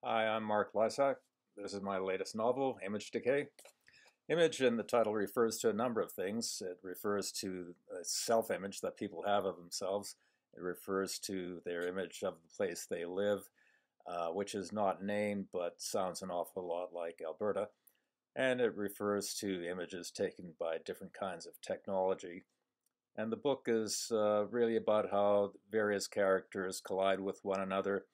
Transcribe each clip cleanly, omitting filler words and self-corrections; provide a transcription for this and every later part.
Hi, I'm Mark Lisac. This is my latest novel, Image Decay. Image in the title refers to a number of things. It refers to a self-image that people have of themselves. It refers to their image of the place they live, which is not named but sounds an awful lot like Alberta. And it refers to images taken by different kinds of technology. And the book is really about how various characters collide with one another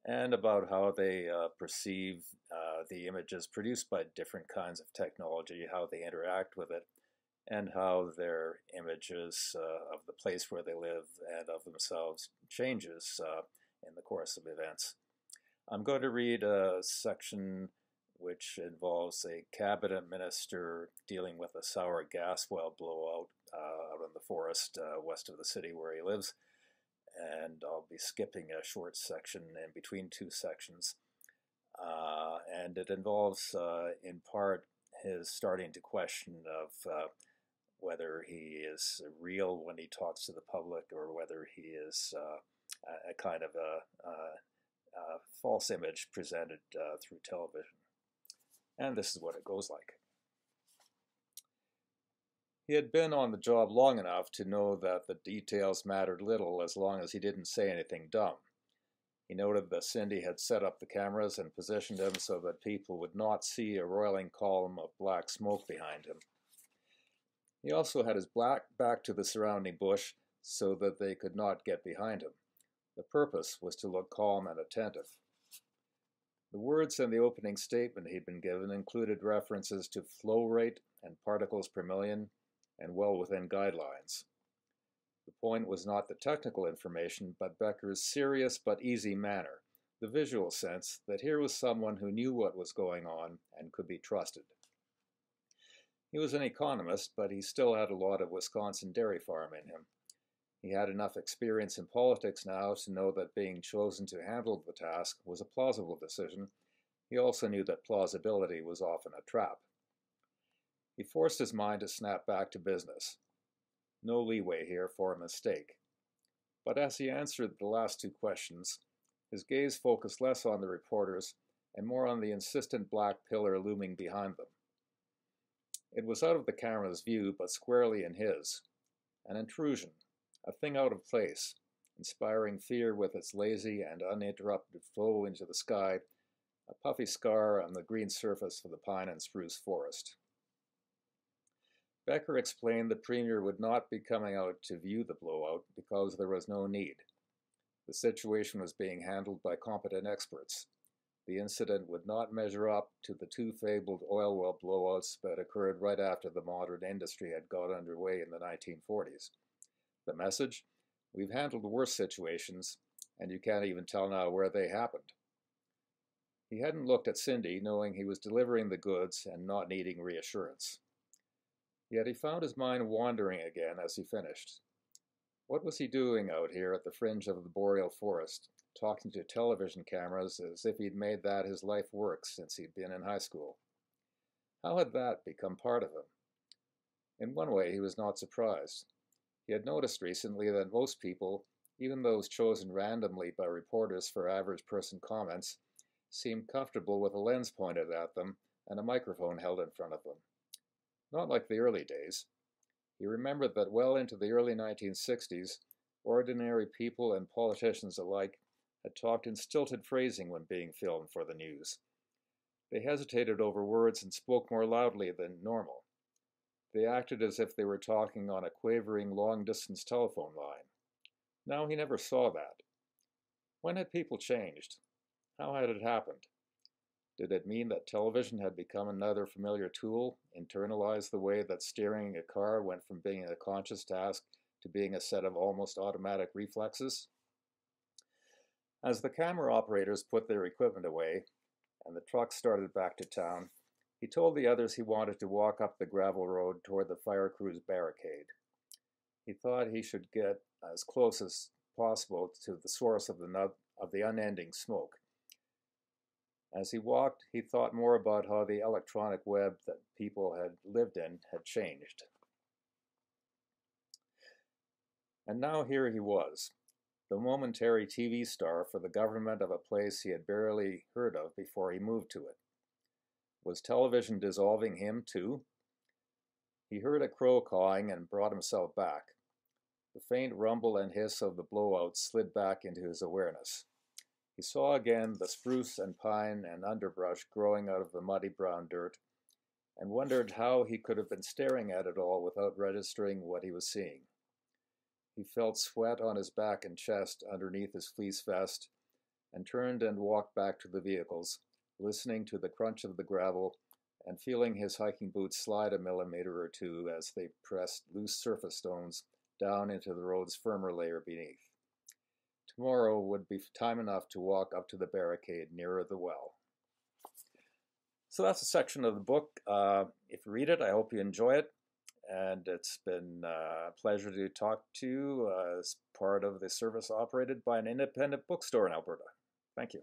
and about how they perceive the images produced by different kinds of technology, how they interact with it, and how their images of the place where they live and of themselves changes in the course of events. I'm going to read a section which involves a cabinet minister dealing with a sour gas well blowout out in the forest west of the city where he lives. And I'll be skipping a short section in between two sections. And it involves, in part, his starting to question of whether he is real when he talks to the public or whether he is a kind of a false image presented through television. And this is what it goes like. He had been on the job long enough to know that the details mattered little as long as he didn't say anything dumb. He noted that Cindy had set up the cameras and positioned them so that people would not see a roiling column of black smoke behind him. He also had his back to the surrounding bush so that they could not get behind him. The purpose was to look calm and attentive. The words in the opening statement he'd been given included references to flow rate and particles per million, and well within guidelines. The point was not the technical information, but Becker's serious but easy manner, the visual sense that here was someone who knew what was going on and could be trusted. He was an economist, but he still had a lot of Wisconsin dairy farm in him. He had enough experience in politics now to know that being chosen to handle the task was a plausible decision. He also knew that plausibility was often a trap. He forced his mind to snap back to business. No leeway here for a mistake. But as he answered the last two questions, his gaze focused less on the reporters and more on the insistent black pillar looming behind them. It was out of the camera's view, but squarely in his. An intrusion, a thing out of place, inspiring fear with its lazy and uninterrupted flow into the sky, a puffy scar on the green surface of the pine and spruce forest. Becker explained the Premier would not be coming out to view the blowout because there was no need. The situation was being handled by competent experts. The incident would not measure up to the two fabled oil well blowouts that occurred right after the modern industry had got underway in the 1940s. The message? We've handled worse situations, and you can't even tell now where they happened. He hadn't looked at Cindy, knowing he was delivering the goods and not needing reassurance. Yet he found his mind wandering again as he finished. What was he doing out here at the fringe of the boreal forest, talking to television cameras as if he'd made that his life work since he'd been in high school? How had that become part of him? In one way, he was not surprised. He had noticed recently that most people, even those chosen randomly by reporters for average person comments, seemed comfortable with a lens pointed at them and a microphone held in front of them. Not like the early days. He remembered that well into the early 1960s, ordinary people and politicians alike had talked in stilted phrasing when being filmed for the news. They hesitated over words and spoke more loudly than normal. They acted as if they were talking on a quavering long-distance telephone line. Now he never saw that. When had people changed? How had it happened? Did it mean that television had become another familiar tool, internalized the way that steering a car went from being a conscious task to being a set of almost automatic reflexes? As the camera operators put their equipment away and the truck started back to town, he told the others he wanted to walk up the gravel road toward the fire crew's barricade. He thought he should get as close as possible to the source of the unending smoke. As he walked, he thought more about how the electronic web that people had lived in had changed. And now here he was, the momentary TV star for the government of a place he had barely heard of before he moved to it. Was television dissolving him too? He heard a crow cawing and brought himself back. The faint rumble and hiss of the blowout slid back into his awareness. He saw again the spruce and pine and underbrush growing out of the muddy brown dirt, and wondered how he could have been staring at it all without registering what he was seeing. He felt sweat on his back and chest underneath his fleece vest, and turned and walked back to the vehicles, listening to the crunch of the gravel and feeling his hiking boots slide a millimeter or two as they pressed loose surface stones down into the road's firmer layer beneath. Tomorrow would be time enough to walk up to the barricade nearer the well. So that's a section of the book. If you read it, I hope you enjoy it. And it's been a pleasure to talk to you as part of the service operated by an independent bookstore in Alberta. Thank you.